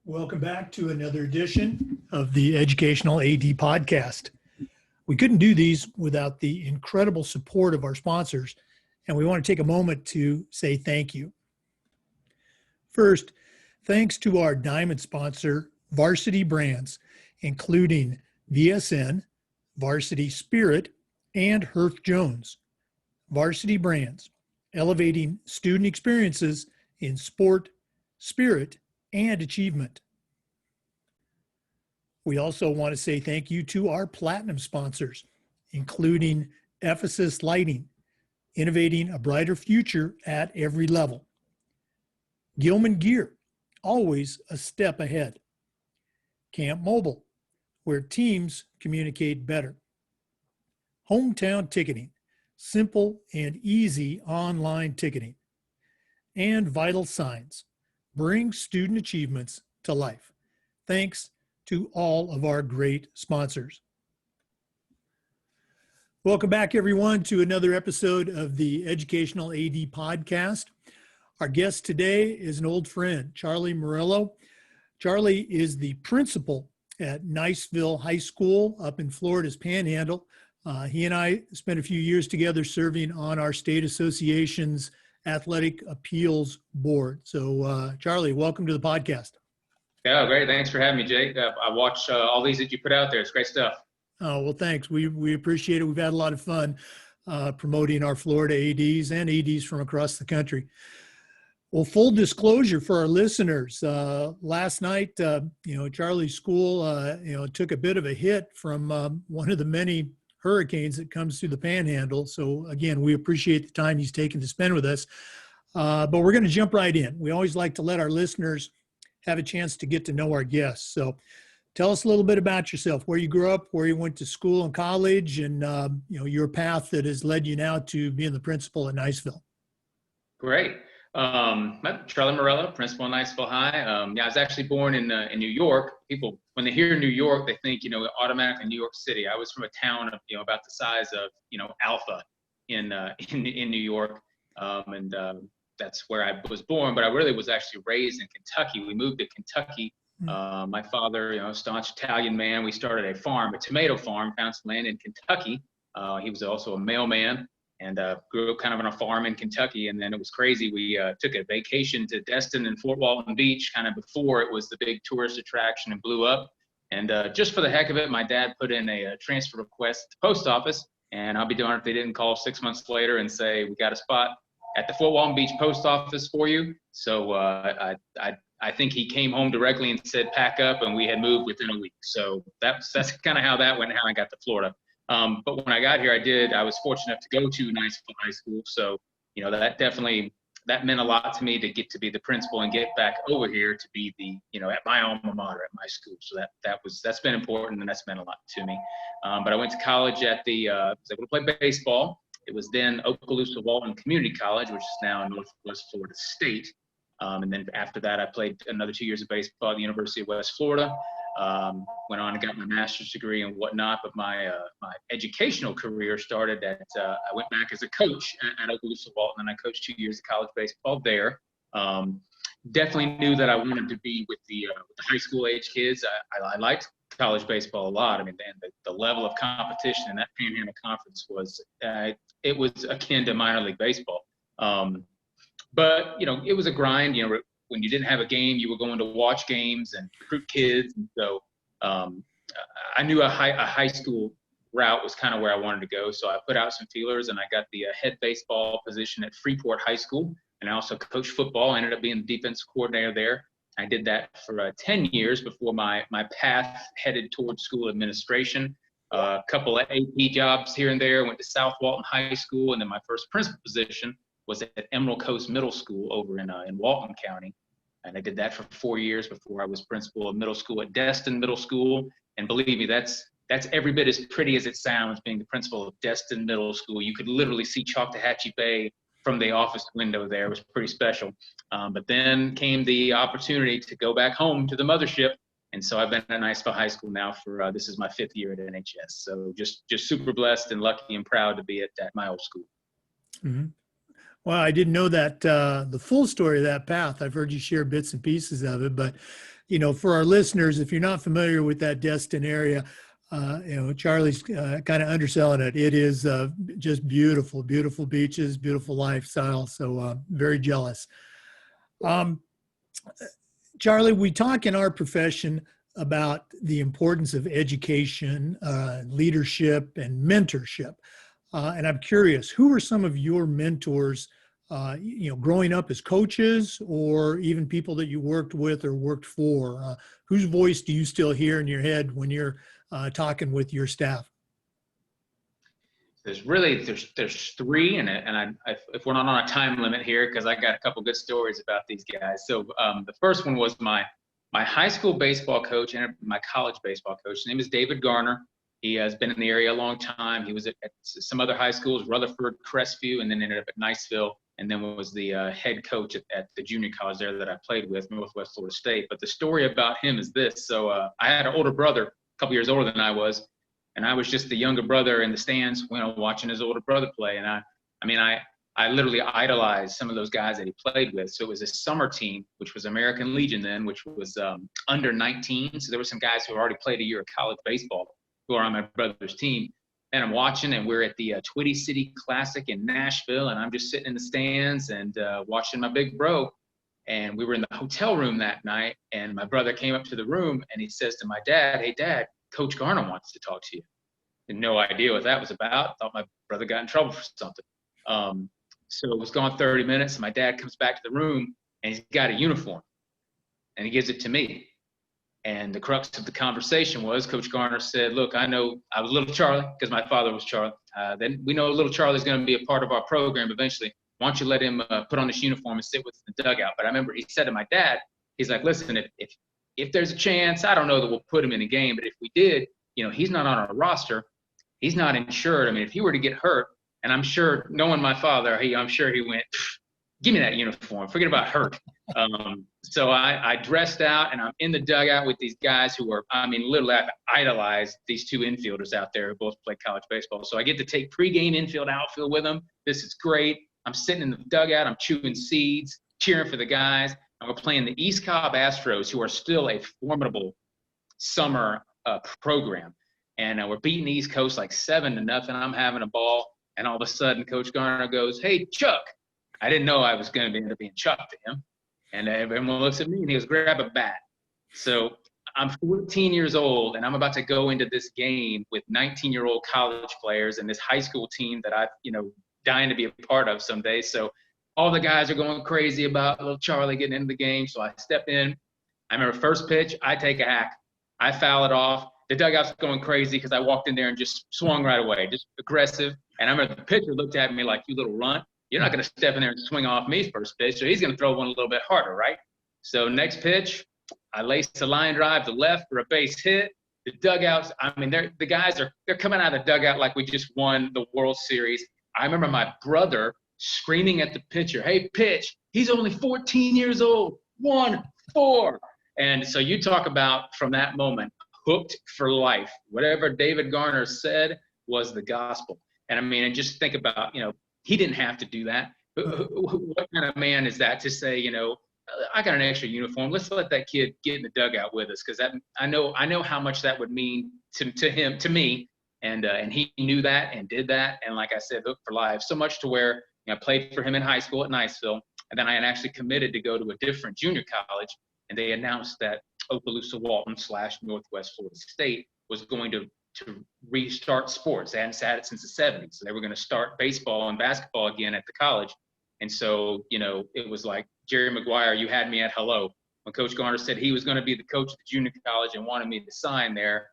Welcome back to another edition of the Educational AD Podcast. We couldn't do these without the incredible support of our sponsors, and we want to take a moment to say thank you. First, thanks to our diamond sponsor, Varsity Brands, including VSN, Varsity Spirit, and Herff Jones. Varsity Brands, elevating student experiences in sport, spirit, and achievement. We also want to say thank you to our platinum sponsors, including Ephesus Lighting, innovating a brighter future at every level. Gilman Gear, always a step ahead. Camp Mobile, where teams communicate better. Hometown Ticketing, simple and easy online ticketing. And Vital Signs, bring student achievements to life. Thanks to all of our great sponsors. Welcome back, everyone, to another episode of the Educational AD Podcast. Our guest today is an old friend, Charlie Marello. Charlie is the principal at Niceville High School up in Florida's Panhandle. He and I spent a few years together serving on our state association's Athletic Appeals Board. So, Charlie, welcome to the podcast. Yeah, great. Thanks for having me, Jake. I watch all these that you put out there. It's great stuff. Oh, well, thanks. We appreciate it. We've had a lot of fun promoting our Florida ADs and ADs from across the country. Well, full disclosure for our listeners, last night, Charlie's school, took a bit of a hit from one of the many hurricanes that comes through the Panhandle. So again, we appreciate the time he's taken to spend with us, but we're going to jump right in. We always like to let our listeners have a chance to get to know our guests. So tell us a little bit about yourself, where you grew up, where you went to school and college, and your path that has led you now to being the principal at Niceville. Great. I'm Charlie Marello, principal at Niceville High. I was actually born in New York. People, when they hear New York, they think, automatically New York City. I was from a town of, about the size of, Alpha in New York. That's where I was born, but I really was actually raised in Kentucky. We moved to Kentucky. My father, staunch Italian man, we started a farm, a tomato farm, found some land in Kentucky. He was also a mailman. And grew up kind of on a farm in Kentucky. And then it was crazy. We took a vacation to Destin and Fort Walton Beach kind of before it was the big tourist attraction and blew up. And just for the heck of it, my dad put in a transfer request at the post office. And I'll be darned if they didn't call 6 months later and say, we got a spot at the Fort Walton Beach post office for you. So I think he came home directly and said, pack up, and we had moved within a week. So that's kind of how that went and how I got to Florida. But when I got here, I was fortunate enough to go to Niceville High School. So, that meant a lot to me to get to be the principal and get back over here to be the, at my alma mater at my school. So that's been important, and that's meant a lot to me. But I went to college I was able to play baseball. It was then Okaloosa Walton Community College, which is now Northwest Florida State. And then after that, I played another 2 years of baseball at the University of West Florida. Went on and got my master's degree and whatnot, but my educational career started I went back as a coach at Okaloosa Walton, and I coached 2 years of college baseball there. Definitely knew that I wanted to be with the high school age kids. I liked college baseball a lot. I mean, the level of competition in that Panhandle Conference was akin to minor league baseball. But it was a grind. When you didn't have a game, you were going to watch games and recruit kids. And so I knew a high school route was kind of where I wanted to go. So I put out some feelers, and I got the head baseball position at Freeport High School. And I also coached football. I ended up being the defensive coordinator there. I did that for 10 years before my path headed towards school administration. A couple of AP jobs here and there. Went to South Walton High School, and then my first principal position was at Emerald Coast Middle School over in Walton County. And I did that for 4 years before I was principal of middle school at Destin Middle School. And believe me, that's every bit as pretty as it sounds, being the principal of Destin Middle School. You could literally see Choctawhatchee Bay from the office window there. It was pretty special. But then came the opportunity to go back home to the mothership. And so I've been at Niceville High School now for, this is my 5th year at NHS. So just super blessed and lucky and proud to be at my old school. Mm-hmm. Well, I didn't know that the full story of that path. I've heard you share bits and pieces of it, but for our listeners, if you're not familiar with that Destin area, Charlie's kind of underselling it. It is just beautiful, beautiful beaches, beautiful lifestyle. So very jealous. Um, Charlie, we talk in our profession about the importance of education, leadership, and mentorship. And I'm curious, who were some of your mentors, growing up as coaches or even people that you worked with or worked for? Whose voice do you still hear in your head when you're talking with your staff? There's three, and if we're not on a time limit here, because I got a couple good stories about these guys. So the first one was my high school baseball coach and my college baseball coach. His name is David Garner. He has been in the area a long time. He was at some other high schools, Rutherford, Crestview, and then ended up at Niceville, and then was the head coach at the junior college there that I played with, Northwest Florida State. But the story about him is this. So I had an older brother, a couple years older than I was, and I was just the younger brother in the stands, watching his older brother play. And I literally idolized some of those guys that he played with. So it was a summer team, which was American Legion then, which was under 19. So there were some guys who already played a year of college baseball who are on my brother's team. And I'm watching, and we're at the Twitty City Classic in Nashville, and I'm just sitting in the stands and watching my big bro. And we were in the hotel room that night, and my brother came up to the room, and he says to my dad, "Hey, Dad, Coach Garner wants to talk to you." Had no idea what that was about. Thought my brother got in trouble for something. So it was gone 30 minutes, and my dad comes back to the room, and he's got a uniform, and he gives it to me. And the crux of the conversation was Coach Garner said, "Look, I know I was little Charlie because my father was Charlie. Then we know little Charlie's going to be a part of our program eventually. Why don't you let him put on this uniform and sit with the dugout?" But I remember he said to my dad, he's like, "Listen, if there's a chance, I don't know that we'll put him in a game, but if we did, he's not on our roster. He's not insured. I mean, if he were to get hurt," and I'm sure, knowing my father, I'm sure he went, "Give me that uniform. Forget about hurt." So I dressed out, and I'm in the dugout with these guys who are, literally I've idolized these two infielders out there who both play college baseball. So I get to take pregame infield, outfield with them. This is great. I'm sitting in the dugout. I'm chewing seeds, cheering for the guys. And we're playing the East Cobb Astros, who are still a formidable summer program. And we're beating the East Coast like 7-0. I'm having a ball. And all of a sudden, Coach Garner goes, "Hey, Chuck." I didn't know I was going to end up being Chuck to him. And everyone looks at me, and he goes, "Grab a bat." So I'm 14 years old, and I'm about to go into this game with 19-year-old college players and this high school team that I've, dying to be a part of someday. So all the guys are going crazy about little Charlie getting into the game. So I step in. I remember first pitch, I take a hack. I foul it off. The dugout's going crazy because I walked in there and just swung right away, just aggressive. And I remember the pitcher looked at me like, "You little runt. You're not going to step in there and swing off me first pitch." So he's going to throw one a little bit harder, right? So next pitch, I lace a line drive to left for a base hit. The dugouts, the guys they're coming out of the dugout like we just won the World Series. I remember my brother screaming at the pitcher, "Hey, pitch. He's only 14 years old. 1-4." And so you talk about, from that moment, hooked for life. Whatever David Garner said was the gospel. And and just think about, he didn't have to do that. What kind of man is that to say, "I got an extra uniform. Let's let that kid get in the dugout with us," because I know how much that would mean to him, to me, and he knew that and did that. And like I said, hooked for life. So much to where I played for him in high school at Niceville, and then I had actually committed to go to a different junior college, and they announced that Okaloosa-Walton / Northwest Florida State was going to restart sports. They hadn't had it since the 70s. So they were going to start baseball and basketball again at the college. And so, it was like, Jerry Maguire, you had me at hello. When Coach Garner said he was going to be the coach of the junior college and wanted me to sign there,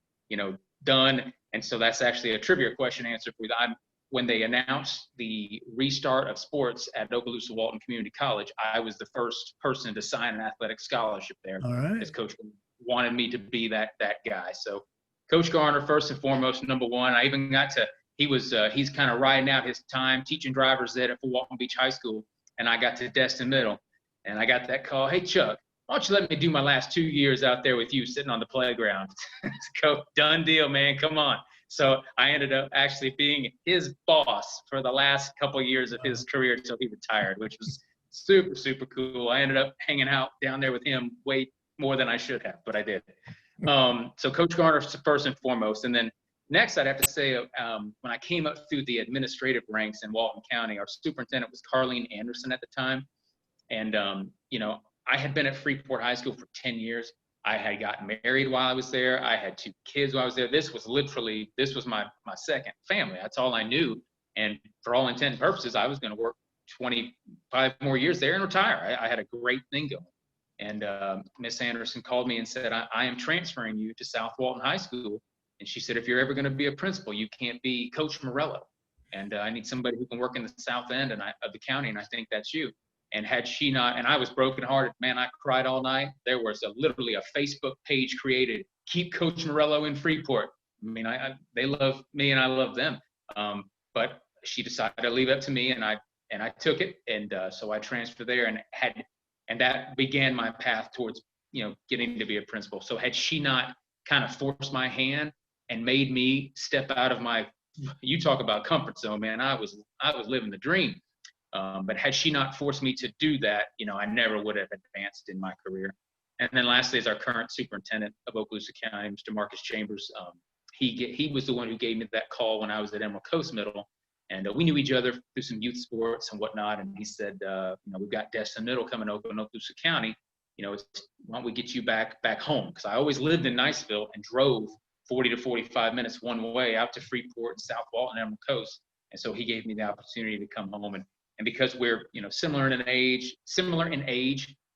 done. And so that's actually a trivia question answer for you. When they announced the restart of sports at Okaloosa-Walton Community College, I was the first person to sign an athletic scholarship there. All right. As Coach wanted me to be that guy. So Coach Garner, first and foremost, number one. I even got to, he's kind of riding out his time teaching drivers there at Walton Beach High School, and I got to Destin Middle, and I got that call, "Hey, Chuck, why don't you let me do my last 2 years out there with you sitting on the playground?" Go, done deal, man, come on. So I ended up actually being his boss for the last couple of years of his career until he retired, which was super, super cool. I ended up hanging out down there with him way more than I should have, but I did. So Coach Garner first and foremost. And then next, I'd have to say, when I came up through the administrative ranks in Walton County, our superintendent was Carlene Anderson at the time. And, I had been at Freeport High School for 10 years. I had gotten married while I was there. I had 2 kids while I was there. This was my second family. That's all I knew. And for all intent and purposes, I was going to work 25 more years there and retire. I had a great thing going. And Miss Anderson called me and said, I am transferring you to South Walton High School. And she said, if you're ever going to be a principal, you can't be Coach Marello. And I need somebody who can work in the south end of the county, and I think that's you. And had she not, and I was brokenhearted, man, I cried all night. There was literally a Facebook page created, keep Coach Marello in Freeport. I mean, they love me and I love them. But she decided to leave it up to me, and I took it. And so I transferred there and that began my path towards, getting to be a principal. So had she not kind of forced my hand and made me step out of you talk about comfort zone, man, I was living the dream. But had she not forced me to do that, I never would have advanced in my career. And then lastly is our current superintendent of Okaloosa County, Mr. Marcus Chambers. He was the one who gave me that call when I was at Emerald Coast Middle. And we knew each other through some youth sports and whatnot. And he said, we've got Destin Middle coming open in Okaloosa County. Why don't we get you back home? Because I always lived in Niceville and drove 40 to 45 minutes one way out to Freeport and South Walton and Emerald Coast. And so he gave me the opportunity to come home. And because we're, similar in age,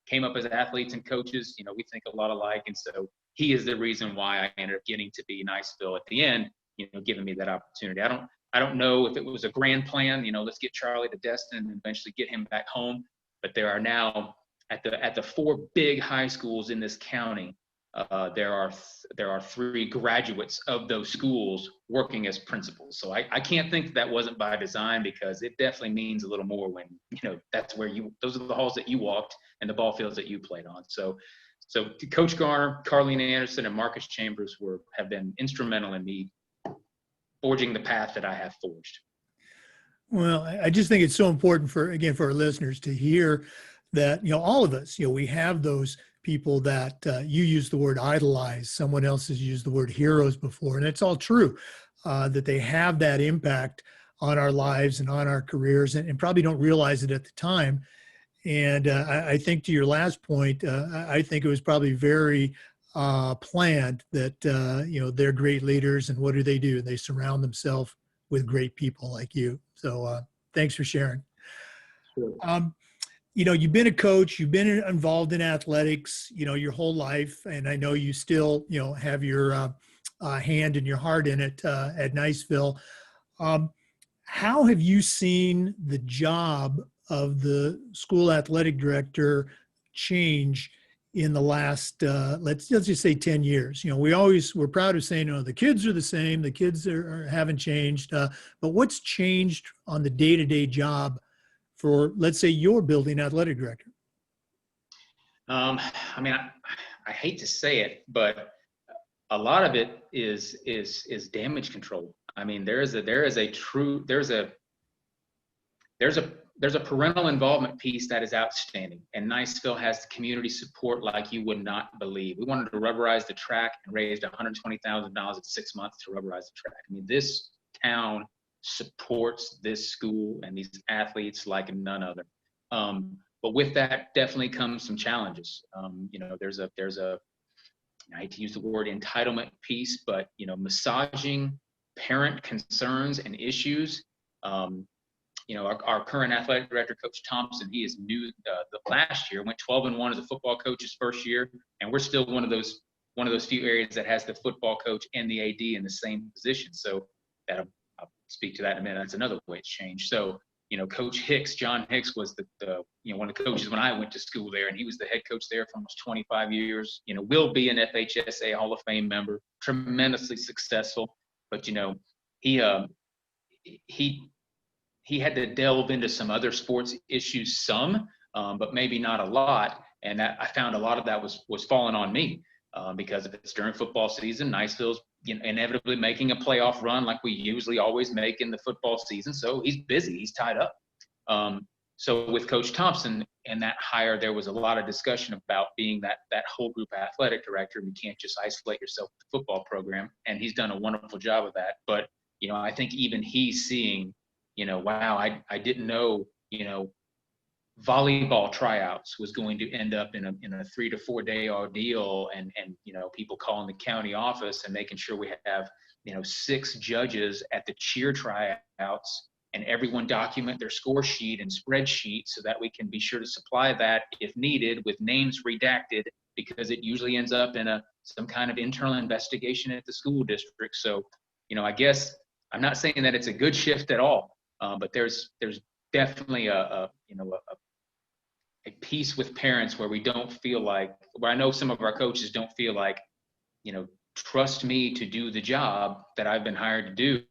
came up as athletes and coaches, we think a lot alike. And so he is the reason why I ended up getting to be Niceville at the end, giving me that opportunity. I don't know if it was a grand plan, let's get Charlie to Destin and eventually get him back home. But there are now at the 4 big high schools in this county, there are 3 graduates of those schools working as principals. So I can't think that wasn't by design, because it definitely means a little more when, that's where those are the halls that you walked and the ball fields that you played on. So Coach Garner, Carlene Anderson, and Marcus Chambers have been instrumental in me forging the path that I have forged. Well, I just think it's so important for our listeners to hear that, all of us, we have those people that you use the word idolize. Someone else has used the word heroes before, and it's all true, that they have that impact on our lives and on our careers, and probably don't realize it at the time. And I think to your last point, I think it was probably very planned that, they're great leaders, and what do? They surround themselves with great people like you. So thanks for sharing. Sure. You've been a coach, you've been involved in athletics, your whole life. And I know you still, have your hand and your heart in it at Niceville. How have you seen the job of the school athletic director change in the last, let's just say 10 years? We're proud of saying, the kids are the same, the kids haven't changed. But what's changed on the day-to-day job for, let's say, your building athletic director? I hate to say it, but a lot of it is damage control. I mean, there's a parental involvement piece that is outstanding, and Niceville has the community support like you would not believe. We wanted to rubberize the track and raised $120,000 in 6 months to rubberize the track. I mean, this town supports this school and these athletes like none other. But with that definitely comes some challenges. There's a I hate to use the word entitlement piece, but massaging parent concerns and issues. Our current athletic director, Coach Thompson, he is new. The last year went 12-1 as a football coach his first year, and we're still one of those few areas that has the football coach and the AD in the same position. So I'll speak to that in a minute. That's another way it's changed. So, Coach Hicks, John Hicks, was the one of the coaches when I went to school there, and he was the head coach there for almost 25 years. Will be an FHSA Hall of Fame member, tremendously successful. But he had to delve into some other sports issues, but maybe not a lot. And that I found a lot of that was falling on me. because if it's during football season, Niceville's inevitably making a playoff run like we usually always make in the football season. So he's busy, he's tied up. So with Coach Thompson and that hire, there was a lot of discussion about being that whole group athletic director. You can't just isolate yourself with the football program, and he's done a wonderful job of that. But I think even he's seeing, wow, I didn't know, volleyball tryouts was going to end up in a 3 to 4 day ordeal, and people calling the county office and making sure we have 6 judges at the cheer tryouts, and everyone document their score sheet and spreadsheet so that we can be sure to supply that if needed with names redacted, because it usually ends up in some kind of internal investigation at the school district. So I guess I'm not saying that it's a good shift at all, but there's definitely a piece with parents where we don't feel like, where I know some of our coaches don't feel like, trust me to do the job that I've been hired to do.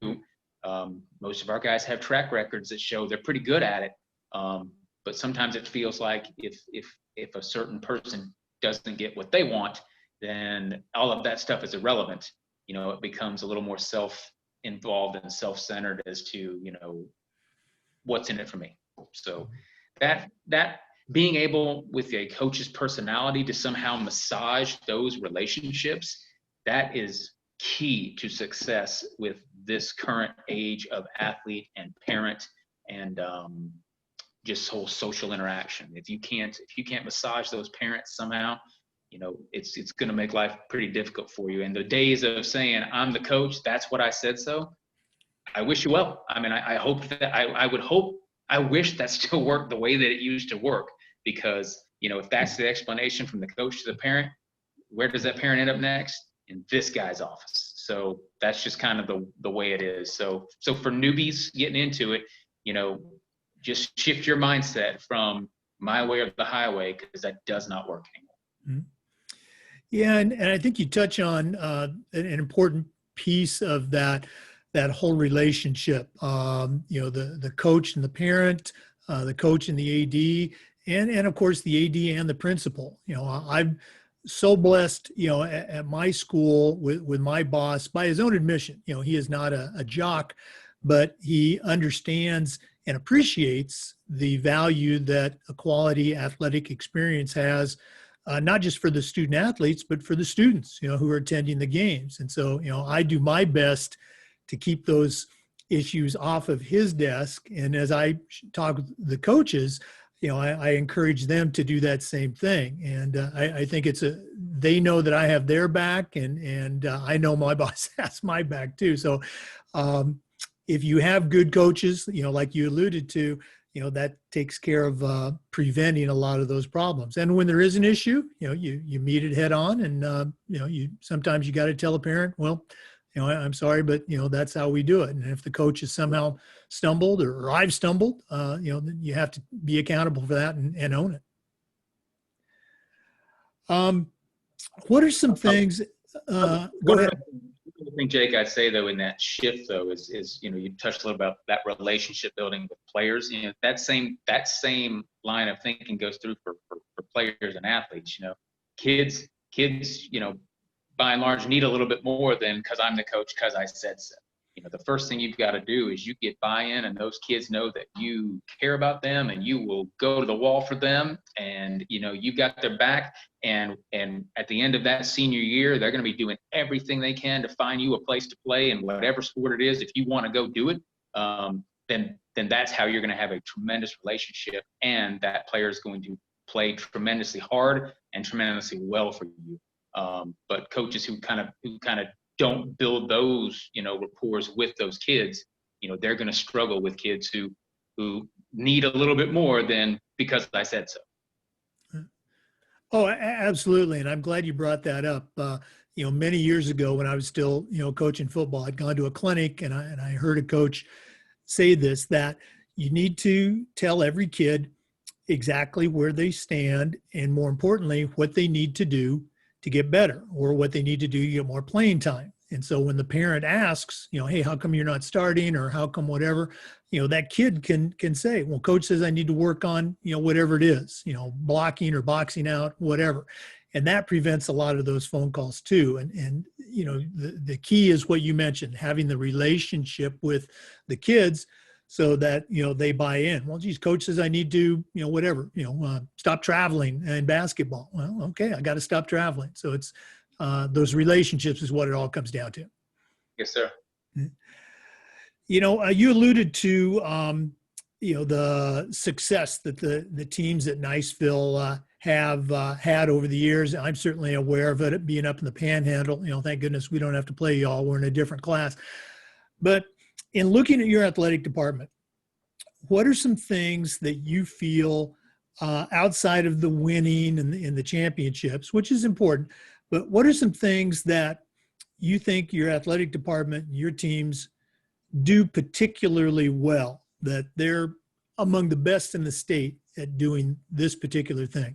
Most of our guys have track records that show they're pretty good at it. But sometimes it feels like if a certain person doesn't get what they want, then all of that stuff is irrelevant. It becomes a little more self-involved and self-centered as to, what's in it for me. So that being able with a coach's personality to somehow massage those relationships, that is key to success with this current age of athlete and parent and just whole social interaction. If you can't massage those parents somehow, it's going to make life pretty difficult for you. And the days of saying I'm the coach, that's what I said so, I wish you well. I mean, I hope that I wish that still worked the way that it used to work, because if that's the explanation from the coach to the parent, where does that parent end up next? In this guy's office. So that's just kind of the way it is. So for newbies getting into it, just shift your mindset from my way or the highway, because that does not work anymore. Mm-hmm. Yeah, and I think you touch on an important piece of that whole relationship. The coach and the parent, the coach and the AD, and of course the AD and the principal. I'm so blessed, at my school with my boss. By his own admission, he is not a jock, but he understands and appreciates the value that a quality athletic experience has, not just for the student athletes, but for the students, who are attending the games. And so, I do my best to keep those issues off of his desk. And as I talk with the coaches, I encourage them to do that same thing. And I think they know that I have their back, and I know my boss has my back too. So if you have good coaches, like you alluded to, that takes care of preventing a lot of those problems. And when there is an issue, you meet it head on, and sometimes you got to tell a parent, well, I'm sorry, but that's how we do it. And if the coach has somehow stumbled or I've stumbled, then you have to be accountable for that and own it. What are some things? Go ahead. I think, Jake, I'd say though, in that shift though, is you touched a little about that relationship building with players. That same line of thinking goes through for players and athletes. Kids, by and large, need a little bit more than because I'm the coach, because I said so. The first thing you've got to do is you get buy-in, and those kids know that you care about them and you will go to the wall for them, and you got their back. And at the end of that senior year, they're going to be doing everything they can to find you a place to play in whatever sport it is. If you want to go do it, then that's how you're going to have a tremendous relationship, and that player is going to play tremendously hard and tremendously well for you. But coaches who kind of don't build those, rapport with those kids, they're going to struggle with kids who need a little bit more than because I said so. Oh, absolutely. And I'm glad you brought that up. Many years ago when I was still, coaching football, I'd gone to a clinic and I heard a coach say this, that you need to tell every kid exactly where they stand, and more importantly, what they need to do to get better, or what they need to do to get more playing time. And so when the parent asks, hey, how come you're not starting, or how come whatever, that kid can say, well, coach says I need to work on, whatever it is, blocking or boxing out, whatever. And that prevents a lot of those phone calls too. And you know, the key is what you mentioned, having the relationship with the kids so that, you know, they buy in. Well, geez, coach says I need to, you know, whatever, you know, stop traveling in basketball. Well, okay, I got to stop traveling. So it's those relationships is what it all comes down to. Yes, sir. You know, you alluded to, you know, the success that the teams at Niceville have had over the years. I'm certainly aware of it, being up in the Panhandle. You know, thank goodness we don't have to play y'all. We're in a different class. But in looking at your athletic department, what are some things that you feel outside of the winning and the championships, which is important, but what are some things that you think your athletic department, your teams do particularly well, that they're among the best in the state at doing this particular thing?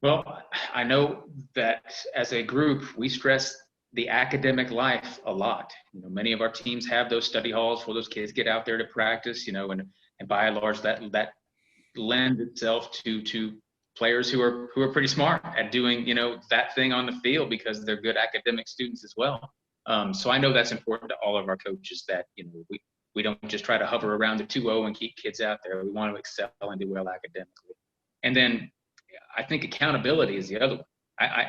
Well, I know that as a group, we stress the academic life a lot. You know, many of our teams have those study halls where those kids get out there to practice, you know, and by and large that lends itself to players who are pretty smart at doing, you know, that thing on the field because they're good academic students as well. So I know that's important to all of our coaches that, you know, we don't just try to hover around the 2-0 and keep kids out there. We want to excel and do well academically. And then I think accountability is the other one.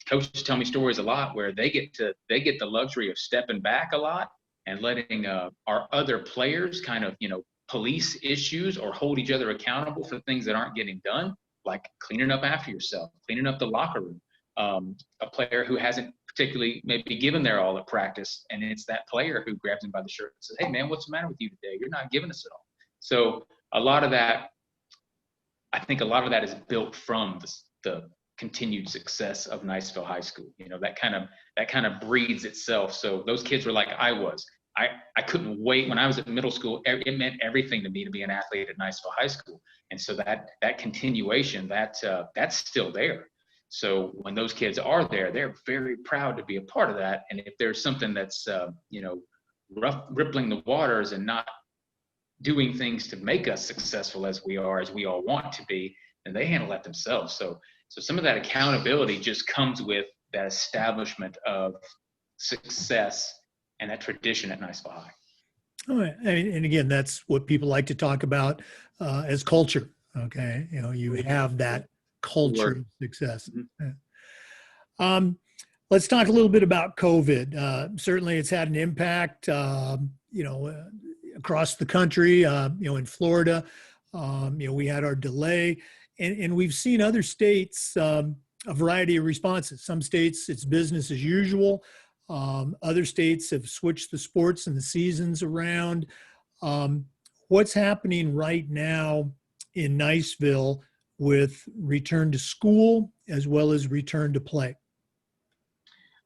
Coaches tell me stories a lot where they get the luxury of stepping back a lot and letting our other players kind of, you know, police issues or hold each other accountable for things that aren't getting done, like cleaning up after yourself, cleaning up the locker room. A player who hasn't particularly maybe given their all at practice, and it's that player who grabs him by the shirt and says, "Hey man, what's the matter with you today? You're not giving us it all." So a lot of that, I think a lot of that is built from the continued success of Niceville High School. You know, that kind of breeds itself. So those kids were like I was. I couldn't wait when I was at middle school. It meant everything to me to be an athlete at Niceville High School, and so that continuation, that's still there. So when those kids are there, they're very proud to be a part of that. And if there's something that's you know, rippling the waters and not doing things to make us successful as we all want to be, then they handle that themselves. So some of that accountability just comes with that establishment of success and that tradition at Niceville High. Oh, and again, that's what people like to talk about as culture. Okay, you know, you have that culture of success. Mm-hmm. Let's talk a little bit about COVID. Certainly, it's had an impact. You know, across the country. You know, in Florida, you know, we had our delay, and we've seen other states a variety of responses. Some states it's business as usual. Other states have switched the sports and the seasons around. What's happening right now in Niceville with return to school as well as return to play?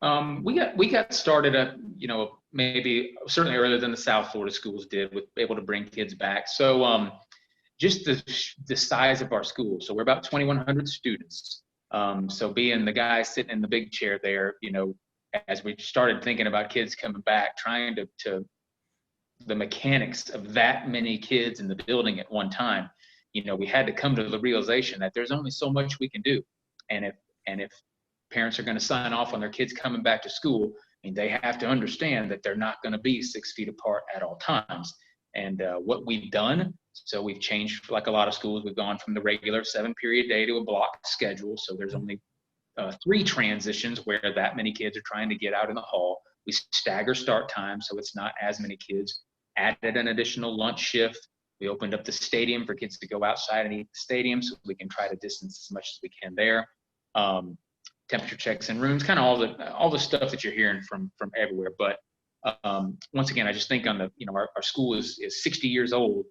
We got started at, you know, maybe certainly earlier than the South Florida schools did, with able to bring kids back. So just the size of our school. So we're about 2,100 students. So being the guy sitting in the big chair there, you know, as we started thinking about kids coming back, trying to the mechanics of that many kids in the building at one time, you know, we had to come to the realization that there's only so much we can do. And if parents are going to sign off on their kids coming back to school, I mean, they have to understand that they're not going to be 6 feet apart at all times. And what we've done, so we've changed, like a lot of schools, we've gone from the regular 7-period day to a block schedule. So there's only 3 transitions where that many kids are trying to get out in the hall. We stagger start time, so it's not as many kids. Added an additional lunch shift. We opened up the stadium for kids to go outside and eat the stadium, so we can try to distance as much as we can there. Temperature checks in rooms, kind of all the stuff that you're hearing from everywhere. But once again, I just think on the, you know, our school is 60 years old,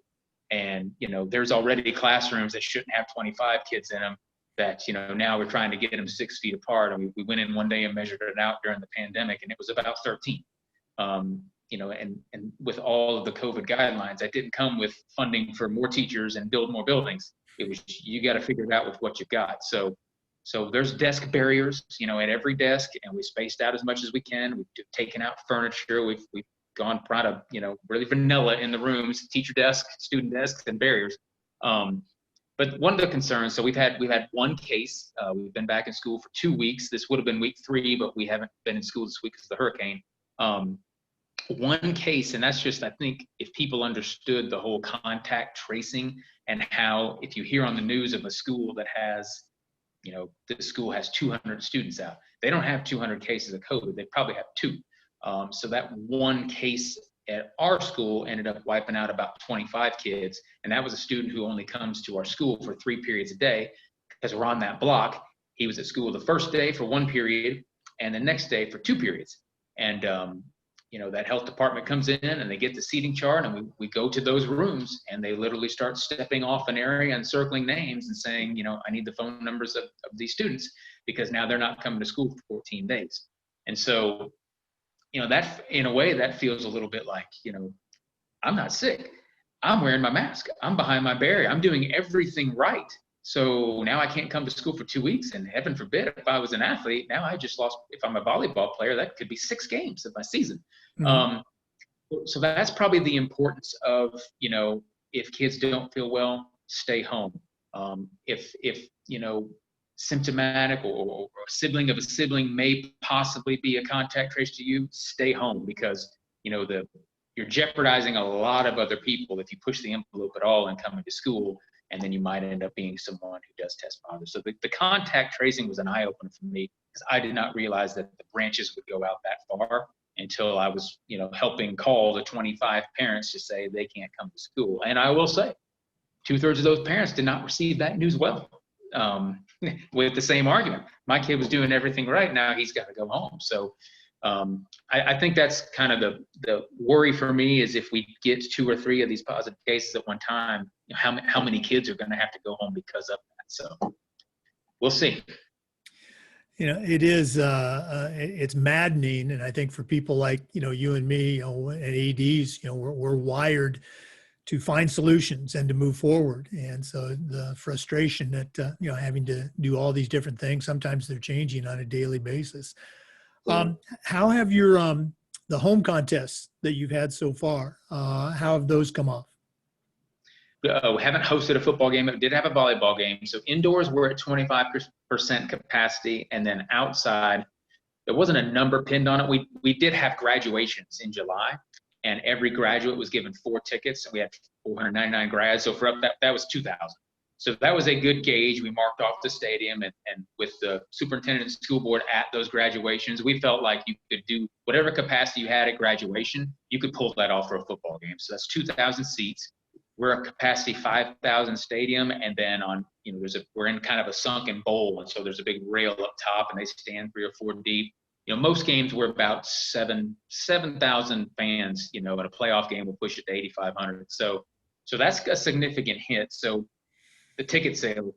and, you know, there's already classrooms that shouldn't have 25 kids in them that, you know, now we're trying to get them 6 feet apart. And we went in one day and measured it out during the pandemic, and it was about 13. You know, and with all of the COVID guidelines, that didn't come with funding for more teachers and build more buildings. It was, you got to figure it out with what you've got. So there's desk barriers, you know, at every desk, and we spaced out as much as we can. We've taken out furniture. We've gone kind of, you know, really vanilla in the rooms, teacher desk, student desks, and barriers. But one of the concerns, so we've had one case. We've been back in school for 2 weeks. This would have been week 3, but we haven't been in school this week because of the hurricane. One case, and that's just, I think, if people understood the whole contact tracing and how, if you hear on the news of a school that has, this school has 200 students out, they don't have 200 cases of COVID. They probably have 2. So that one case at our school ended up wiping out about 25 kids. And that was a student who only comes to our school for 3 periods a day because we're on that block. He was at school the first day for 1 period and the next day for 2 periods. And, that health department comes in and they get the seating chart, and we go to those rooms, and they literally start stepping off an area and circling names and saying, I need the phone numbers of these students, because now they're not coming to school for 14 days. And so, that, in a way, that feels a little bit like, I'm not sick. I'm wearing my mask. I'm behind my barrier. I'm doing everything right. So now I can't come to school for 2 weeks, and heaven forbid, if I was an athlete, now I just lost, if I'm a volleyball player, that could be 6 games of my season. Mm-hmm. So that's probably the importance of, if kids don't feel well, stay home. If symptomatic or a sibling of a sibling may possibly be a contact trace to you, stay home, because, you're jeopardizing a lot of other people if you push the envelope at all and coming to school. And then you might end up being someone who does test positive. So the contact tracing was an eye-opener for me, because I did not realize that the branches would go out that far until I was, helping call the 25 parents to say they can't come to school. And I will say, 2/3 of those parents did not receive that news well, with the same argument. My kid was doing everything right. Now he's got to go home. So I think that's kind of the worry for me, is if we get 2 or 3 of these positive cases at one time, how many kids are going to have to go home because of that. So we'll see. It is, it's maddening. And I think for people like, you and me, and ADs, we're wired to find solutions and to move forward. And so the frustration that, having to do all these different things, sometimes they're changing on a daily basis. How have your, the home contests that you've had so far, how have those come off? We haven't hosted a football game, but we did have a volleyball game. So indoors, we're at 25% capacity. And then outside, there wasn't a number pinned on it. We did have graduations in July, and every graduate was given 4 tickets. And we had 499 grads. So for up that was 2,000. So that was a good gauge. We marked off the stadium, and with the superintendent and school board at those graduations, we felt like you could do whatever capacity you had at graduation, you could pull that off for a football game. So that's 2,000 seats. We're a capacity 5,000 stadium, and then on, we're in kind of a sunken bowl, and so there's a big rail up top, and they stand 3 or 4 deep. Most games we're about 7,000 fans. At a playoff game, we'll push it to 8,500. So that's a significant hit. So the ticket sale,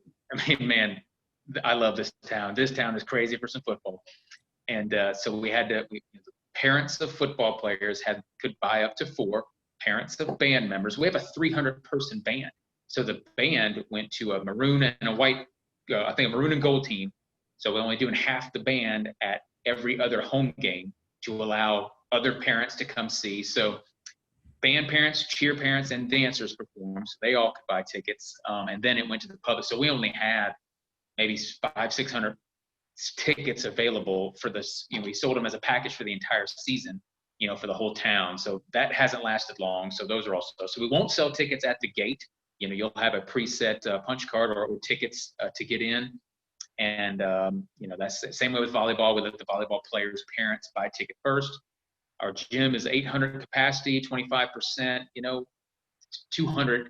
man, I love this town. This town is crazy for some football. And so the parents of football players could buy up to 4, parents of band members. We have a 300-person band. So the band went to a maroon and a white, I think a maroon and gold team. So we're only doing half the band at every other home game to allow other parents to come see. So band parents, cheer parents, and dancers performed. So they all could buy tickets. And then it went to the public. So we only had maybe 500-600 tickets available for this. We sold them as a package for the entire season, for the whole town. So that hasn't lasted long. So those are also, so we won't sell tickets at the gate. You'll have a preset punch card or tickets to get in. And, that's the same way with volleyball, with the volleyball players' parents buy ticket first. Our gym is 800 capacity, 25%, 200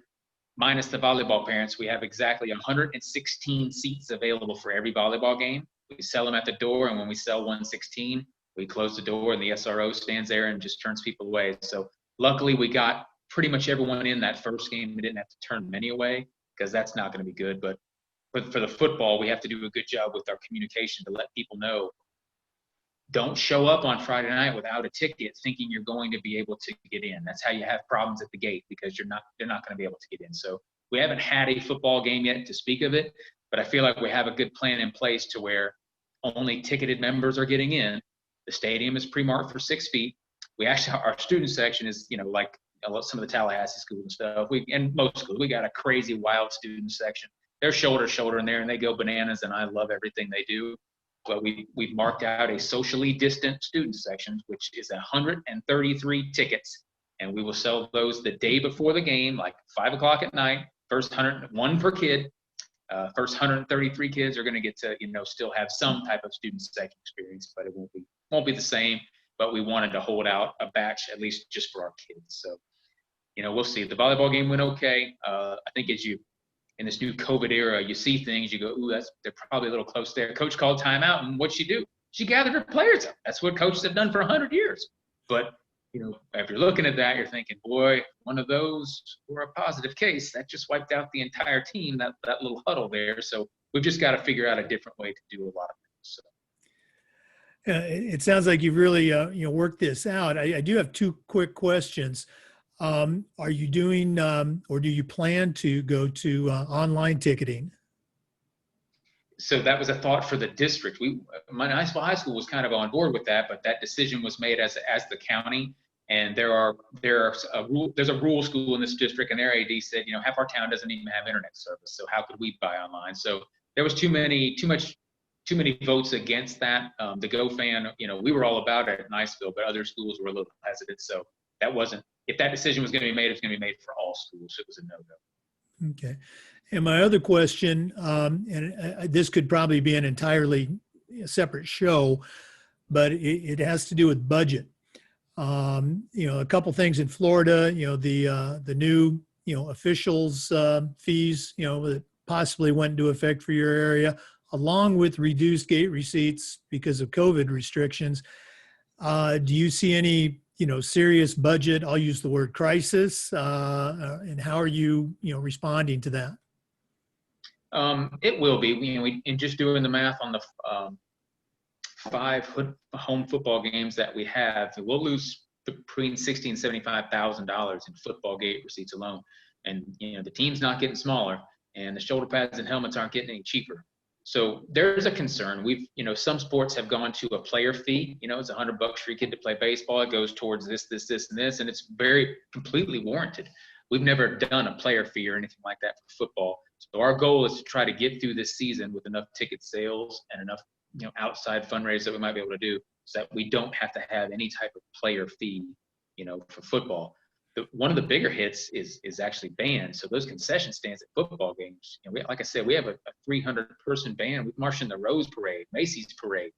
minus the volleyball parents. We have exactly 116 seats available for every volleyball game. We sell them at the door, and when we sell 116, we close the door, and the SRO stands there and just turns people away. So luckily, we got pretty much everyone in that first game. We didn't have to turn many away, because that's not going to be good. But for the football, we have to do a good job with our communication to let people know, don't show up on Friday night without a ticket thinking you're going to be able to get in. That's how you have problems at the gate, because they're not going to be able to get in. So we haven't had a football game yet to speak of it, but I feel like we have a good plan in place to where only ticketed members are getting in. The stadium is pre-marked for 6 feet. We actually, our student section is, like some of the Tallahassee schools and stuff. And most schools, we got a crazy wild student section. They're shoulder to shoulder in there, and they go bananas, and I love everything they do. But we've marked out a socially distant student section, which is 133 tickets, and we will sell those the day before the game, like 5 o'clock at night. First 101 per kid. First 133 kids are going to get to, still have some type of student section experience, but it won't be the same. But we wanted to hold out a batch, at least just for our kids. So, we'll see. The volleyball game went okay. I think in this new COVID era, you see things, you go, ooh, they're probably a little close there. Coach called timeout, and what'd she do? She gathered her players up. That's what coaches have done for 100 years. But, if you're looking at that, you're thinking, boy, one of those were a positive case. That just wiped out the entire team, that little huddle there. So we've just got to figure out a different way to do a lot of things. So. It sounds like you've really, worked this out. I do have 2 quick questions. Are you doing, or do you plan to go to online ticketing? So that was a thought for the district. My Niceville High School was kind of on board with that, but that decision was made as the county. And there's a rural school in this district, and their AD said, half our town doesn't even have internet service. So how could we buy online? So there was too many votes against that. The Go fan, we were all about it at Niceville, but other schools were a little hesitant. So that wasn't. If that decision was going to be made, it was going to be made for all schools. So it was a no-go. Okay. And my other question, and this could probably be an entirely separate show, but it has to do with budget. A couple things in Florida, the new, officials fees, that possibly went into effect for your area, along with reduced gate receipts because of COVID restrictions. Do you see any serious budget, I'll use the word crisis, and how are you, responding to that? It will be, in just doing the math on the 5 home football games that we have, we'll lose between $60,000 and $75,000 in football gate receipts alone. And, the team's not getting smaller, and the shoulder pads and helmets aren't getting any cheaper. So there's a concern. Some sports have gone to a player fee. It's $100 for your kid to play baseball. It goes towards this, and this, and it's very completely warranted. We've never done a player fee or anything like that for football. So our goal is to try to get through this season with enough ticket sales and enough, outside fundraisers that we might be able to do, so that we don't have to have any type of player fee, for football. One of the bigger hits is actually bands. So those concession stands at football games, like I said, we have a 300-person band. We've marched in the Rose Parade, Macy's Parade,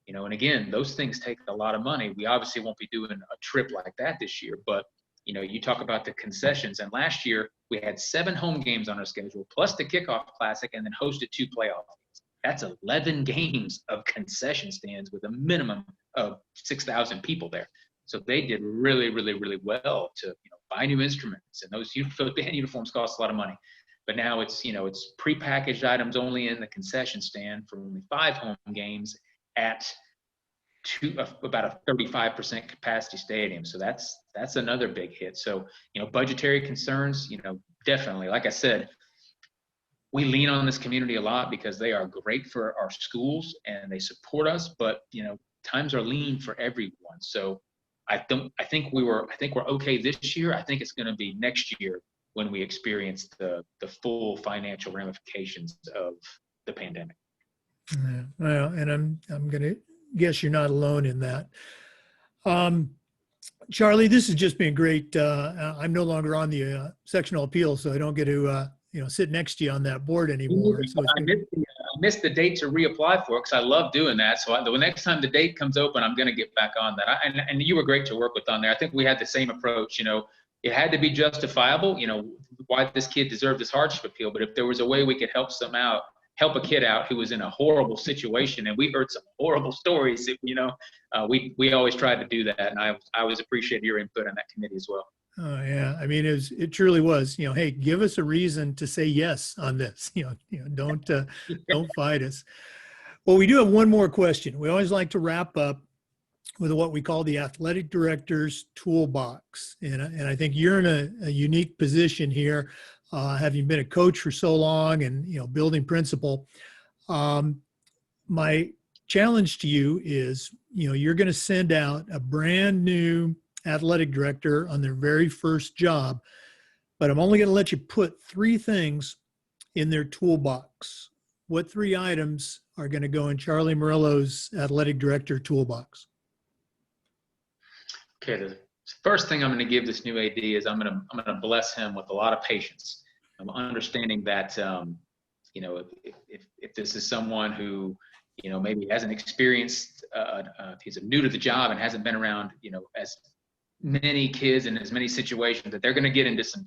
and again, those things take a lot of money. We obviously won't be doing a trip like that this year, but you talk about the concessions, and last year we had 7 home games on our schedule, plus the kickoff classic, and then hosted 2 playoff games. That's 11 games of concession stands with a minimum of 6,000 people there. So they did really, really, really well to buy new instruments, and those band uniforms cost a lot of money. But now it's prepackaged items only in the concession stand for only 5 home games at about a 35% capacity stadium. So that's another big hit. So budgetary concerns, definitely. Like I said, we lean on this community a lot because they are great for our schools and they support us. But times are lean for everyone. So I think we're okay this year. I think it's going to be next year when we experience the full financial ramifications of the pandemic. Yeah, well, and I'm going to guess you're not alone in that. Charlie, this has just been great. I'm no longer on the sectional appeal, so I don't get to sit next to you on that board anymore. So I missed the date to reapply for it because I love doing that. So the next time the date comes open, I'm going to get back on that. And you were great to work with on there. I think we had the same approach. It had to be justifiable. Why this kid deserved this hardship appeal. But if there was a way we could help a kid out who was in a horrible situation, and we heard some horrible stories, we always tried to do that. And I always appreciate your input on that committee as well. Oh yeah, I mean it truly was. Hey, give us a reason to say yes on this. Don't fight us. Well, we do have one more question. We always like to wrap up with what we call the athletic director's toolbox, and I think you're in a unique position here, having been a coach for so long and building principal. My challenge to you is you're going to send out a brand new athletic director on their very first job, but I'm only going to let you put 3 things in their toolbox. What 3 items are going to go in Charlie Marello's athletic director toolbox? Okay, the first thing I'm going to give this new AD is I'm going to bless him with a lot of patience. I'm understanding that if this is someone who maybe hasn't experienced, he's new to the job and hasn't been around as many kids in as many situations, that they're going to get into some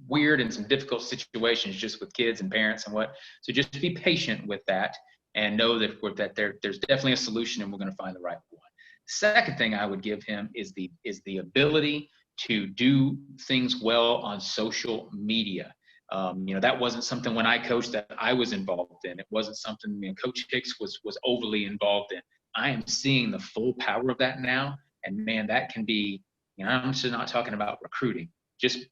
weird and some difficult situations just with kids and parents and what. So just be patient with that and know that there's definitely a solution and we're going to find the right one. Second thing I would give him is the ability to do things well on social media. That wasn't something when I coached that I was involved in. It wasn't something Coach Hicks was overly involved in. I am seeing the full power of that now. And man, that can be, I'm just not talking about recruiting, just,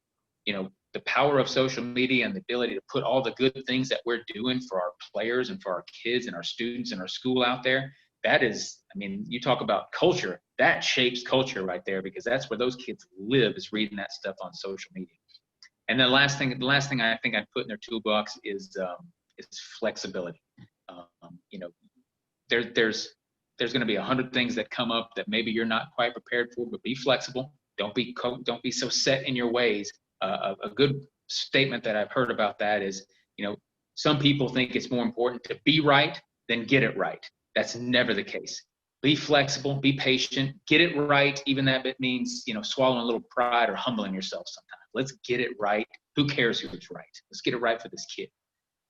the power of social media and the ability to put all the good things that we're doing for our players and for our kids and our students and our school out there. That is, you talk about culture, that shapes culture right there, because that's where those kids live, is reading that stuff on social media. And the last thing I think I'd put in their toolbox is flexibility. There's going to be 100 things that come up that maybe you're not quite prepared for, but be flexible. Don't be so set in your ways. A good statement that I've heard about that is, some people think it's more important to be right than get it right. That's never the case. Be flexible, be patient, get it right. Even that it means, swallowing a little pride or humbling yourself sometimes. Let's get it right. Who cares who's right? Let's get it right for this kid.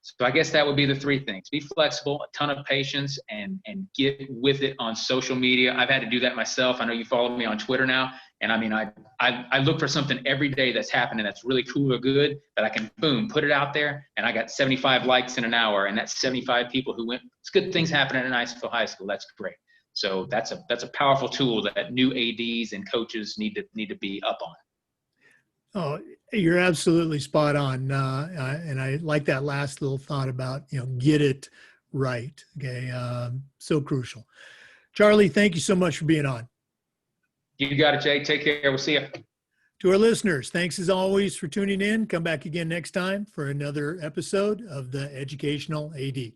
So I guess that would be the 3 things. Be flexible, a ton of patience, and get with it on social media. I've had to do that myself. I know you follow me on Twitter now. And I look for something every day that's happening that's really cool or good that I can, boom, put it out there. And I got 75 likes in an hour. And that's 75 people who went, it's good things happening at Niceville High School. That's great. So that's a powerful tool that new ADs and coaches need to be up on. Oh, you're absolutely spot on. And I like that last little thought about, get it right. Okay. So crucial. Charlie, thank you so much for being on. You got it, Jay. Take care. We'll see you. To our listeners, thanks as always for tuning in. Come back again next time for another episode of the Educational AD.